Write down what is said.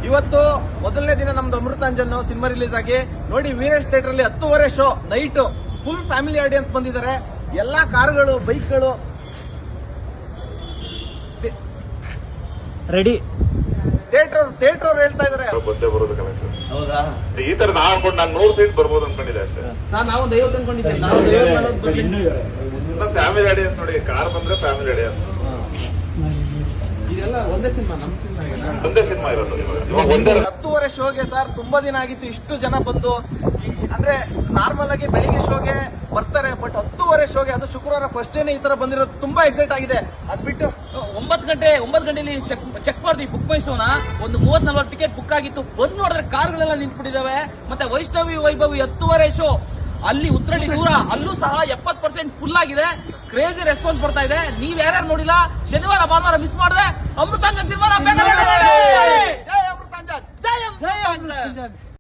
ಇವತ್ತು ಮೊದಲನೇ ದಿನ ನಮ್ದು ಅಮೃತಾಂಜನ್ ಸಿನಿಮಾ ರಿಲೀಸ್ ಆಗಿ ನೋಡಿ ವೀರೇಶ್ ಥಿಯೇಟರ್ ಅಲ್ಲಿ 10:30 show night full family audience ಬಂದಿದ್ದಾರೆ. ಎಲ್ಲಾ ಕಾರುಗಳು ಬೈಕ್ಗಳು ರೆಡಿ. ಥಿಯೇಟರ್ ಅವ್ರು ಹೇಳ್ತಾ ಇದಾರೆ ಬಂದೇ ಬರೋದು ಕಲೆಕ್ಷನ್. ಹೌದಾ? ಈ ತರ ನಾವು ಅನ್ಕೊಂಡು ನಾನು 100 ಸೀಟ್ ಬರ್ಬೋದು ಅನ್ಕೊಂಡಿದ್ದೆ ಅಷ್ಟೇ. ಸರ್ ನಾವು 50 ಅನ್ಕೊಂಡಿದ್ದೆ. ಫ್ಯಾಮಿಲಿ ಆಡಿಯನ್ಸ್ ನೋಡಿ, ಕಾರ್ ಬಂದ್ರೆ ಫ್ಯಾಮಿಲಿ ಆಡಿಯನ್ಸ್. ಇದೆಲ್ಲ ಒಂದೇ ಸಿನಿಮಾ, ನಮ್ಮ ಒಂದೇ ಸಿನಿಮಾ ಇರೋದು ಇವಾಗ ಒಂದೇ. 10:30 ಶೋಗೆ ಸರ್ ತುಂಬಾ ದಿನ ಆಗಿತ್ತು ಇಷ್ಟು ಜನ ಬಂದು. ಅಂದ್ರೆ ನಾರ್ಮಲ್ ಆಗಿ ಬೆಳಿಗ್ಗೆ ಶೋಗೆ ಬರ್ತಾರೆ, ಬಟ್ 10:30 ಶೋಗೆ, ಅದು ಶುಕ್ರವಾರ ಫಸ್ಟ್ ಡೇನೆ ಈ ತರ ಬಂದಿರೋದು ತುಂಬಾ ಎಕ್ಸೈಟ್ ಆಗಿದೆ. ಅದ್ ಬಿಟ್ಟು 9 ಗಂಟೆಲಿ ಚೆಕ್ ಮಾಡ್ತೀವಿ ಬುಕ್ ಮೈ ಶೋನ. ಒಂದು 30-40 ಟಿಕೆಟ್ ಬುಕ್ ಆಗಿತ್ತು. ಬಂದು ನೋಡಿದ್ರೆ ಕಾರ್ಗಳೆಲ್ಲ ನಿಂತ್ಬಿಟ್ಟಿದಾವೆ. ಮತ್ತೆ ವೈಷ್ಣವಿ ವೈಭವಿ 10:30 ಶೋ ಅಲ್ಲಿ ಉತ್ರಳ್ಳಿ ದೂರ, ಅಲ್ಲೂ ಸಹ 70% ಫುಲ್ ಆಗಿದೆ. ಕ್ರೇಜಿ ರೆಸ್ಪಾನ್ಸ್ ಬರ್ತಾ ಇದೆ. ನೀವ್ ಯಾರ್ಯಾರು ನೋಡಿಲ್ಲ, ಶನಿವಾರ ಭಾನುವಾರ ಮಿಸ್ ಮಾಡಿದ್ರೆ ಅಮೃತಾಂಜನ್ ಸಿನಿಮಾ ಜೈ ಅಮೃತಾಂಜನ್. ಜೈ ಅಮೃತಾಂಜನ್.